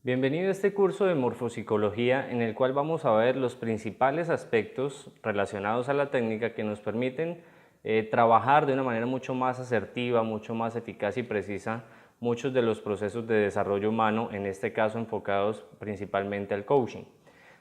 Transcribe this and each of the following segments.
Bienvenido a este curso de morfopsicología en el cual vamos a ver los principales aspectos relacionados a la técnica que nos permiten trabajar de una manera mucho más asertiva, mucho más eficaz y precisa muchos de los procesos de desarrollo humano, en este caso enfocados principalmente al coaching.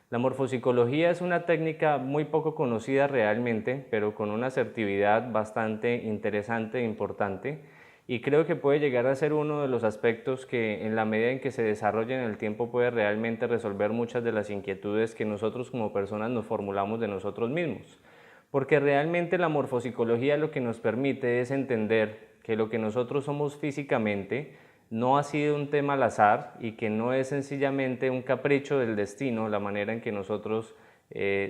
La morfopsicología es una técnica muy poco conocida realmente, pero con una asertividad bastante interesante e importante, y creo que puede llegar a ser uno de los aspectos que en la medida en que se desarrolla en el tiempo puede realmente resolver muchas de las inquietudes que nosotros como personas nos formulamos de nosotros mismos. Porque realmente la morfopsicología lo que nos permite es entender que lo que nosotros somos físicamente no ha sido un tema al azar y que no es sencillamente un capricho del destino, la manera en que nosotros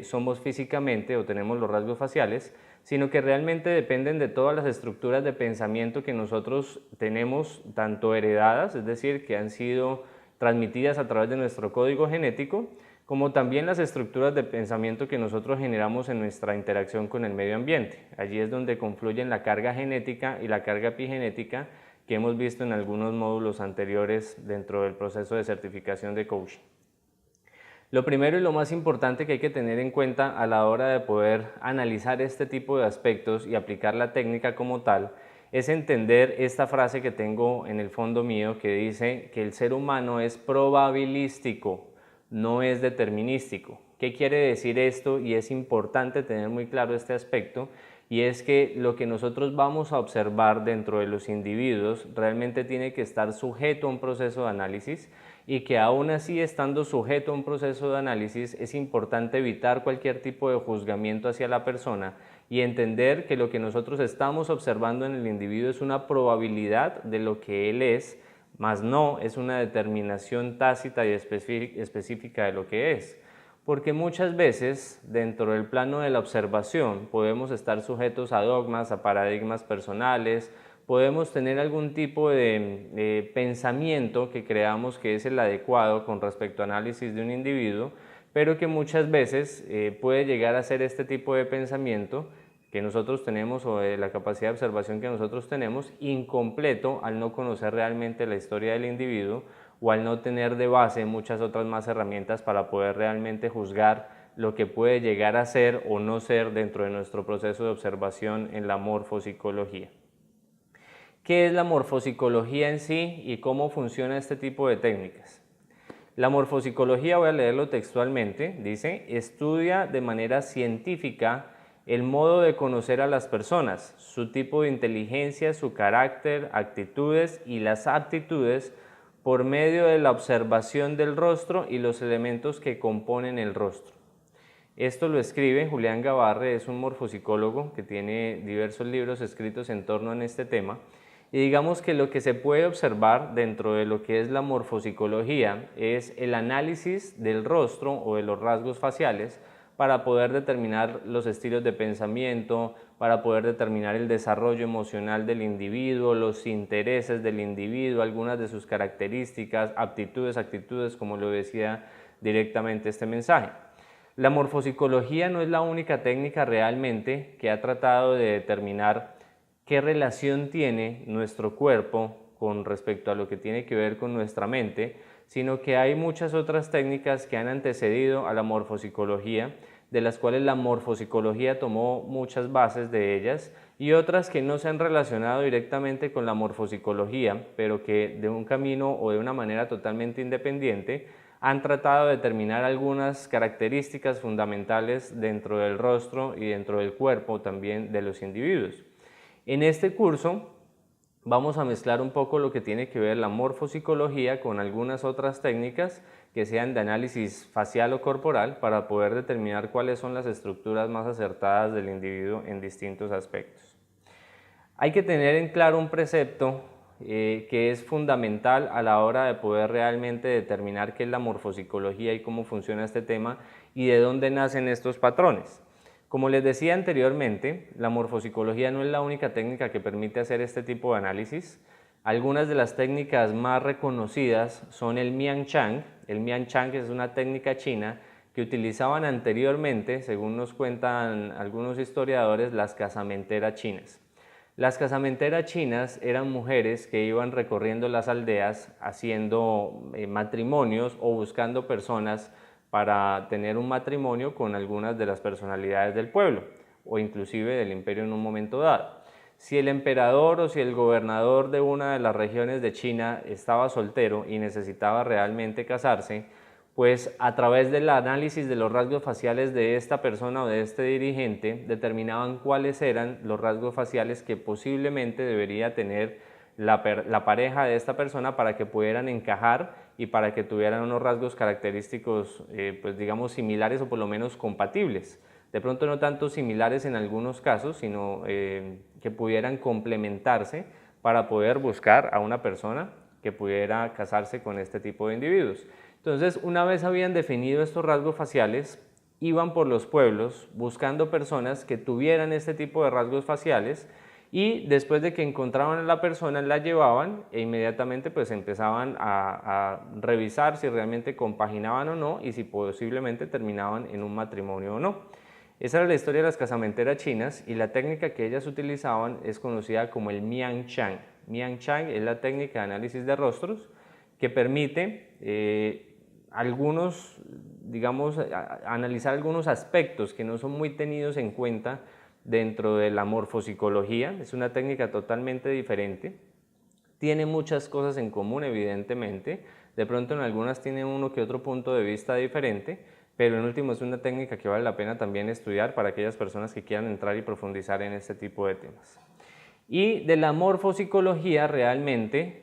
somos físicamente o tenemos los rasgos faciales, sino que realmente dependen de todas las estructuras de pensamiento que nosotros tenemos, tanto heredadas, es decir, que han sido transmitidas a través de nuestro código genético, como también las estructuras de pensamiento que nosotros generamos en nuestra interacción con el medio ambiente. Allí es donde confluyen la carga genética y la carga epigenética que hemos visto en algunos módulos anteriores dentro del proceso de certificación de coaching. Lo primero y lo más importante que hay que tener en cuenta a la hora de poder analizar este tipo de aspectos y aplicar la técnica como tal es entender esta frase que tengo en el fondo mío que dice que el ser humano es probabilístico, no es determinístico. ¿Qué quiere decir esto? Y es importante tener muy claro este aspecto, y es que lo que nosotros vamos a observar dentro de los individuos realmente tiene que estar sujeto a un proceso de análisis, y que aún así estando sujeto a un proceso de análisis es importante evitar cualquier tipo de juzgamiento hacia la persona y entender que lo que nosotros estamos observando en el individuo es una probabilidad de lo que él es, más no es una determinación tácita y específica de lo que es. Porque muchas veces dentro del plano de la observación podemos estar sujetos a dogmas, a paradigmas personales, podemos tener algún tipo de pensamiento que creamos que es el adecuado con respecto al análisis de un individuo, pero que muchas veces puede llegar a ser este tipo de pensamiento que nosotros tenemos o de la capacidad de observación que nosotros tenemos incompleto al no conocer realmente la historia del individuo o al no tener de base muchas otras más herramientas para poder realmente juzgar lo que puede llegar a ser o no ser dentro de nuestro proceso de observación en la morfopsicología. ¿Qué es la morfopsicología en sí y cómo funciona este tipo de técnicas? La morfopsicología, voy a leerlo textualmente, dice: estudia de manera científica el modo de conocer a las personas, su tipo de inteligencia, su carácter, actitudes y las aptitudes por medio de la observación del rostro y los elementos que componen el rostro. Esto lo escribe Julián Gabarre, es un morfopsicólogo que tiene diversos libros escritos en torno a este tema. Y digamos que lo que se puede observar dentro de lo que es la morfopsicología es el análisis del rostro o de los rasgos faciales para poder determinar los estilos de pensamiento, para poder determinar el desarrollo emocional del individuo, los intereses del individuo, algunas de sus características, aptitudes, actitudes, como lo decía directamente este mensaje. La morfopsicología no es la única técnica realmente que ha tratado de determinar qué relación tiene nuestro cuerpo con respecto a lo que tiene que ver con nuestra mente, sino que hay muchas otras técnicas que han antecedido a la morfopsicología, de las cuales la morfopsicología tomó muchas bases de ellas, y otras que no se han relacionado directamente con la morfopsicología, pero que de un camino o de una manera totalmente independiente han tratado de determinar algunas características fundamentales dentro del rostro y dentro del cuerpo también de los individuos. En este curso vamos a mezclar un poco lo que tiene que ver la morfopsicología con algunas otras técnicas que sean de análisis facial o corporal para poder determinar cuáles son las estructuras más acertadas del individuo en distintos aspectos. Hay que tener en claro un precepto que es fundamental a la hora de poder realmente determinar qué es la morfopsicología y cómo funciona este tema y de dónde nacen estos patrones. Como les decía anteriormente, la morfopsicología no es la única técnica que permite hacer este tipo de análisis. Algunas de las técnicas más reconocidas son el Mian Chang. El Mian Chang es una técnica china que utilizaban anteriormente, según nos cuentan algunos historiadores, las casamenteras chinas. Las casamenteras chinas eran mujeres que iban recorriendo las aldeas haciendo matrimonios o buscando personas para tener un matrimonio con algunas de las personalidades del pueblo o inclusive del imperio en un momento dado. Si el emperador o si el gobernador de una de las regiones de China estaba soltero y necesitaba realmente casarse, pues a través del análisis de los rasgos faciales de esta persona o de este dirigente, determinaban cuáles eran los rasgos faciales que posiblemente debería tener la pareja de esta persona para que pudieran encajar y para que tuvieran unos rasgos característicos, pues digamos, similares o por lo menos compatibles. De pronto no tanto similares en algunos casos, sino que pudieran complementarse para poder buscar a una persona que pudiera casarse con este tipo de individuos. Entonces, una vez habían definido estos rasgos faciales, iban por los pueblos buscando personas que tuvieran este tipo de rasgos faciales y después de que encontraban a la persona la llevaban e inmediatamente pues empezaban a revisar si realmente compaginaban o no y si posiblemente terminaban en un matrimonio o no. Esa era la historia de las casamenteras chinas y la técnica que ellas utilizaban es conocida como el Mian Chang. Mian Chang es la técnica de análisis de rostros que permite analizar algunos aspectos que no son muy tenidos en cuenta dentro de la morfopsicología. Es una técnica totalmente diferente, tiene muchas cosas en común evidentemente, de pronto en algunas tiene uno que otro punto de vista diferente, pero en último es una técnica que vale la pena también estudiar para aquellas personas que quieran entrar y profundizar en este tipo de temas. Y de la morfopsicología realmente,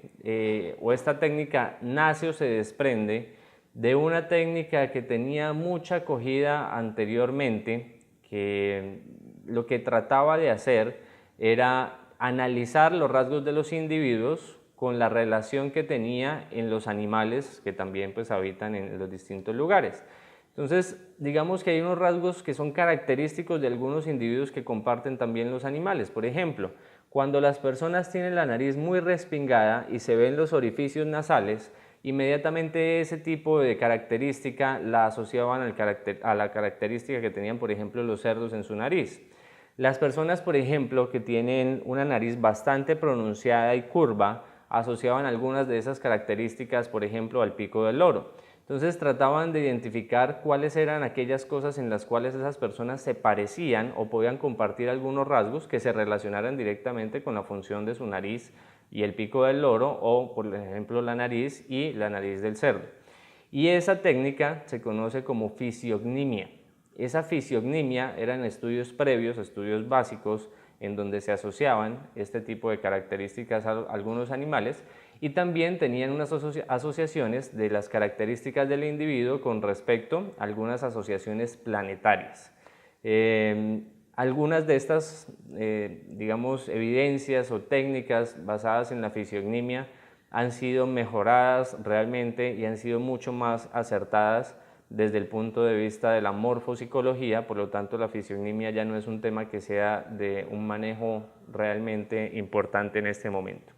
o esta técnica nace o se desprende de una técnica que tenía mucha acogida anteriormente, que lo que trataba de hacer era analizar los rasgos de los individuos con la relación que tenía en los animales que también pues habitan en los distintos lugares. Entonces, digamos que hay unos rasgos que son característicos de algunos individuos que comparten también los animales. Por ejemplo, cuando las personas tienen la nariz muy respingada y se ven los orificios nasales, inmediatamente ese tipo de característica la asociaban a la característica que tenían, por ejemplo, los cerdos en su nariz. Las personas, por ejemplo, que tienen una nariz bastante pronunciada y curva, asociaban algunas de esas características, por ejemplo, al pico del loro. Entonces trataban de identificar cuáles eran aquellas cosas en las cuales esas personas se parecían o podían compartir algunos rasgos que se relacionaran directamente con la función de su nariz y el pico del loro, o por ejemplo la nariz y la nariz del cerdo. Y esa técnica se conoce como fisiognomia. Esa fisiognomia eran estudios previos, estudios básicos, en donde se asociaban este tipo de características a algunos animales y también tenían unas asociaciones de las características del individuo con respecto a algunas asociaciones planetarias. Algunas de estas, digamos, evidencias o técnicas basadas en la fisiognomia han sido mejoradas realmente y han sido mucho más acertadas desde el punto de vista de la morfopsicología, por lo tanto la fisiognomia ya no es un tema que sea de un manejo realmente importante en este momento.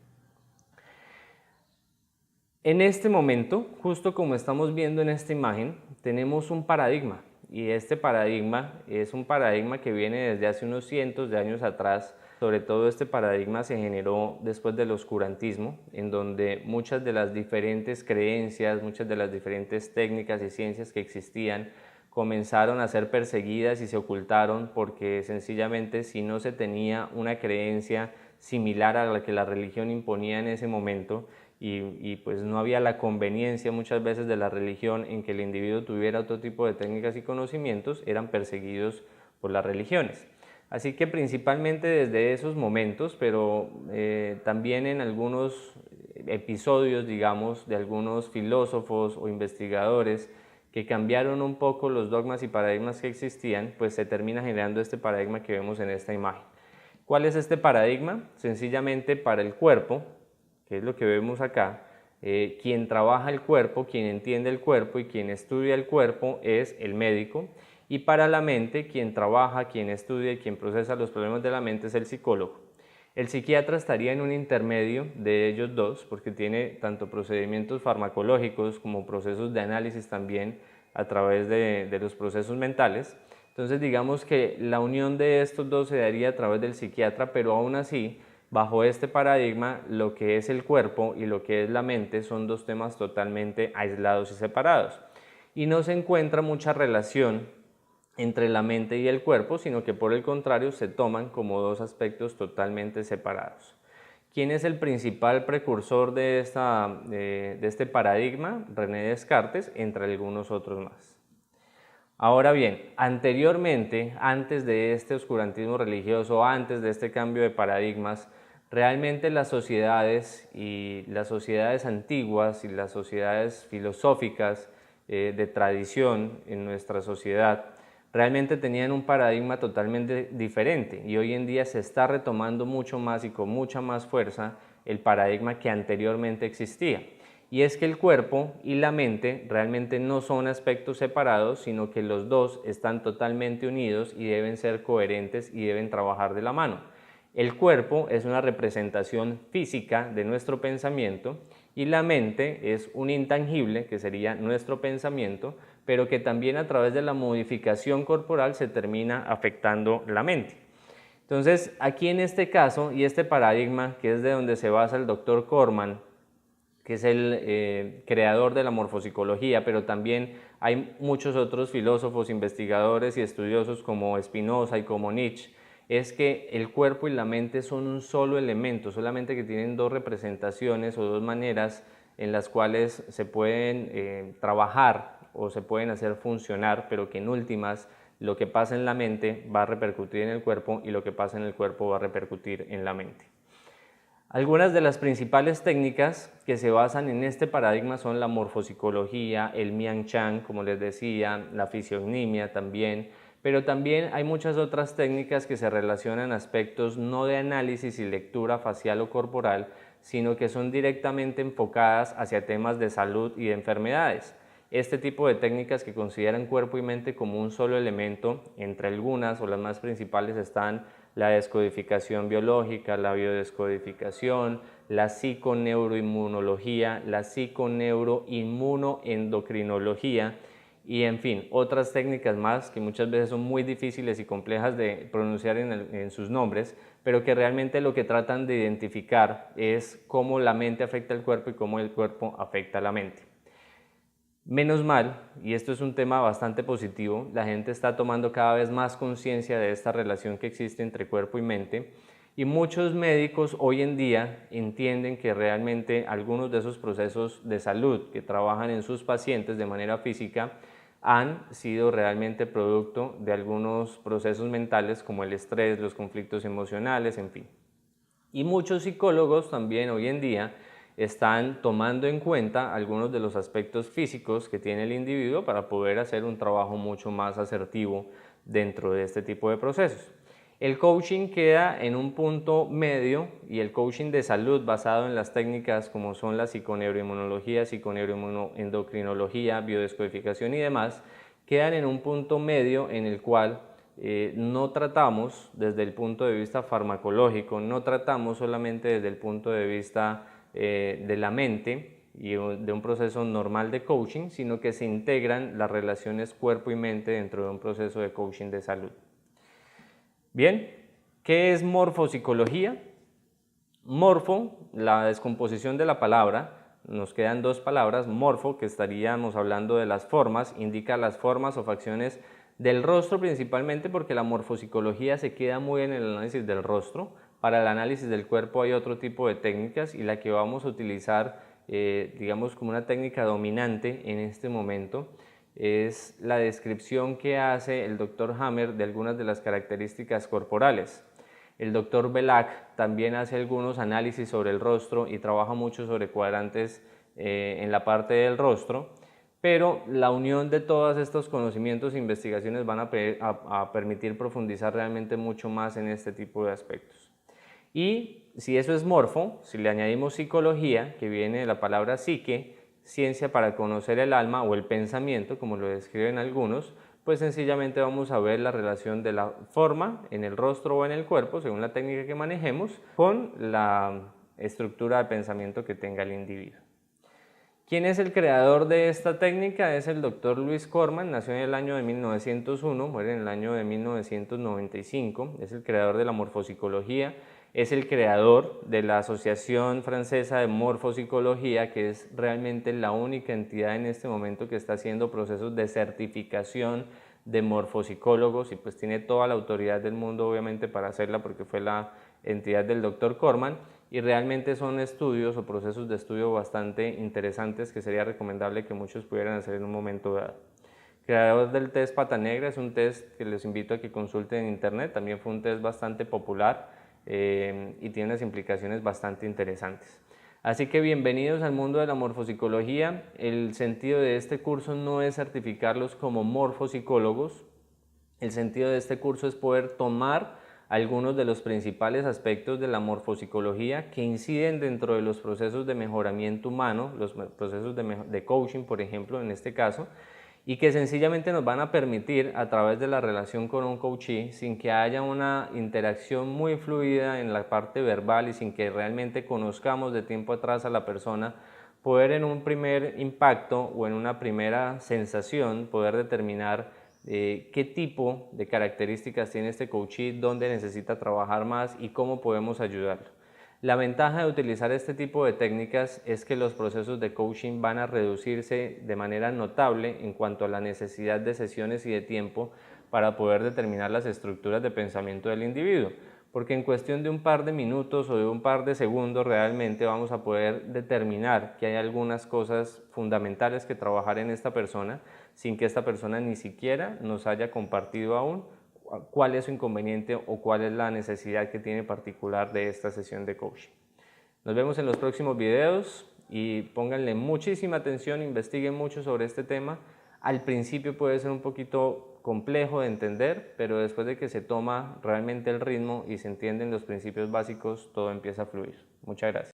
En este momento, justo como estamos viendo en esta imagen, tenemos un paradigma y este paradigma es un paradigma que viene desde hace unos cientos de años atrás. Sobre todo este paradigma se generó después del oscurantismo, en donde muchas de las diferentes creencias, muchas de las diferentes técnicas y ciencias que existían comenzaron a ser perseguidas y se ocultaron porque sencillamente si no se tenía una creencia similar a la que la religión imponía en ese momento y pues no había la conveniencia muchas veces de la religión en que el individuo tuviera otro tipo de técnicas y conocimientos, eran perseguidos por las religiones. Así que principalmente desde esos momentos, pero también en algunos episodios, digamos, de algunos filósofos o investigadores que cambiaron un poco los dogmas y paradigmas que existían, pues se termina generando este paradigma que vemos en esta imagen. ¿Cuál es este paradigma? Sencillamente para el cuerpo, que es lo que vemos acá, quien trabaja el cuerpo, quien entiende el cuerpo y quien estudia el cuerpo es el médico. Y para la mente, quien trabaja, quien estudia y quien procesa los problemas de la mente es el psicólogo. El psiquiatra estaría en un intermedio de ellos dos porque tiene tanto procedimientos farmacológicos como procesos de análisis también a través de los procesos mentales. Entonces digamos que la unión de estos dos se daría a través del psiquiatra, pero aún así Bajo este paradigma, lo que es el cuerpo y lo que es la mente son dos temas totalmente aislados y separados. Y no se encuentra mucha relación entre la mente y el cuerpo, sino que por el contrario se toman como dos aspectos totalmente separados. ¿Quién es el principal precursor de este paradigma? René Descartes, entre algunos otros más. Ahora bien, anteriormente, antes de este oscurantismo religioso, antes de este cambio de paradigmas, realmente las sociedades y las sociedades antiguas y las sociedades filosóficas de tradición en nuestra sociedad realmente tenían un paradigma totalmente diferente y hoy en día se está retomando mucho más y con mucha más fuerza el paradigma que anteriormente existía. Y es que el cuerpo y la mente realmente no son aspectos separados, sino que los dos están totalmente unidos y deben ser coherentes y deben trabajar de la mano. El cuerpo es una representación física de nuestro pensamiento y la mente es un intangible, que sería nuestro pensamiento, pero que también a través de la modificación corporal se termina afectando la mente. Entonces, aquí en este caso y este paradigma, que es de donde se basa el doctor Corman, que es el creador de la morfopsicología, pero también hay muchos otros filósofos, investigadores y estudiosos como Spinoza y como Nietzsche, es que el cuerpo y la mente son un solo elemento, solamente que tienen dos representaciones o dos maneras en las cuales se pueden trabajar o se pueden hacer funcionar, pero que en últimas lo que pasa en la mente va a repercutir en el cuerpo y lo que pasa en el cuerpo va a repercutir en la mente. Algunas de las principales técnicas que se basan en este paradigma son la morfopsicología, el Mian Chan, como les decía, la fisionimia también, pero también hay muchas otras técnicas que se relacionan a aspectos no de análisis y lectura facial o corporal, sino que son directamente enfocadas hacia temas de salud y de enfermedades. Este tipo de técnicas que consideran cuerpo y mente como un solo elemento, entre algunas o las más principales están la descodificación biológica, la biodescodificación, la psiconeuroinmunología, la psiconeuroinmunoendocrinología y en fin, otras técnicas más que muchas veces son muy difíciles y complejas de pronunciar en sus nombres, pero que realmente lo que tratan de identificar es cómo la mente afecta al cuerpo y cómo el cuerpo afecta a la mente. Menos mal, y esto es un tema bastante positivo, la gente está tomando cada vez más conciencia de esta relación que existe entre cuerpo y mente y muchos médicos hoy en día entienden que realmente algunos de esos procesos de salud que trabajan en sus pacientes de manera física han sido realmente producto de algunos procesos mentales como el estrés, los conflictos emocionales, en fin. Y muchos psicólogos también hoy en día están tomando en cuenta algunos de los aspectos físicos que tiene el individuo para poder hacer un trabajo mucho más asertivo dentro de este tipo de procesos. El coaching queda en un punto medio y el coaching de salud basado en las técnicas como son la psiconeuroinmunología, psiconeuroendocrinología, biodescodificación y demás, quedan en un punto medio en el cual no tratamos desde el punto de vista farmacológico, no tratamos solamente desde el punto de vista de la mente y de un proceso normal de coaching, sino que se integran las relaciones cuerpo y mente dentro de un proceso de coaching de salud. Bien, ¿qué es morfopsicología? Morfo, la descomposición de la palabra, nos quedan dos palabras, morfo, que estaríamos hablando de las formas, indica las formas o facciones del rostro principalmente porque la morfopsicología se queda muy en el análisis del rostro. Para el análisis del cuerpo hay otro tipo de técnicas y la que vamos a utilizar, digamos como una técnica dominante en este momento, es la descripción que hace el Dr. Hammer de algunas de las características corporales. El Dr. Belak también hace algunos análisis sobre el rostro y trabaja mucho sobre cuadrantes en la parte del rostro, pero la unión de todos estos conocimientos e investigaciones van a permitir profundizar realmente mucho más en este tipo de aspectos. Y si eso es morfo, si le añadimos psicología, que viene de la palabra psique, ciencia para conocer el alma o el pensamiento, como lo describen algunos, pues sencillamente vamos a ver la relación de la forma en el rostro o en el cuerpo, según la técnica que manejemos, con la estructura de pensamiento que tenga el individuo. ¿Quién es el creador de esta técnica? Es el doctor Luis Corman, nació en el año de 1901, muere en el año de 1995, es el creador de la morfopsicología. es el creador de la Asociación Francesa de Morfopsicología, que es realmente la única entidad en este momento que está haciendo procesos de certificación de morfopsicólogos, y pues tiene toda la autoridad del mundo obviamente para hacerla, porque fue la entidad del Dr. Corman, y realmente son estudios o procesos de estudio bastante interesantes que sería recomendable que muchos pudieran hacer en un momento dado. Creador del test Pata Negra, es un test que les invito a que consulten en internet, también fue un test bastante popular y tiene unas implicaciones bastante interesantes. Así que bienvenidos al mundo de la morfopsicología. El sentido de este curso no es certificarlos como morfopsicólogos. El sentido de este curso es poder tomar algunos de los principales aspectos de la morfopsicología que inciden dentro de los procesos de mejoramiento humano, los procesos de coaching, por ejemplo, en este caso, y que sencillamente nos van a permitir, a través de la relación con un coachee, sin que haya una interacción muy fluida en la parte verbal y sin que realmente conozcamos de tiempo atrás a la persona, poder en un primer impacto o en una primera sensación poder determinar qué tipo de características tiene este coachee, dónde necesita trabajar más y cómo podemos ayudarlo. La ventaja de utilizar este tipo de técnicas es que los procesos de coaching van a reducirse de manera notable en cuanto a la necesidad de sesiones y de tiempo para poder determinar las estructuras de pensamiento del individuo, porque en cuestión de un par de minutos o de un par de segundos realmente vamos a poder determinar que hay algunas cosas fundamentales que trabajar en esta persona sin que esta persona ni siquiera nos haya compartido aún cuál es su inconveniente o cuál es la necesidad que tiene particular de esta sesión de coaching. Nos vemos en los próximos videos y pónganle muchísima atención, investiguen mucho sobre este tema. Al principio puede ser un poquito complejo de entender, pero después de que se toma realmente el ritmo y se entienden los principios básicos, todo empieza a fluir. Muchas gracias.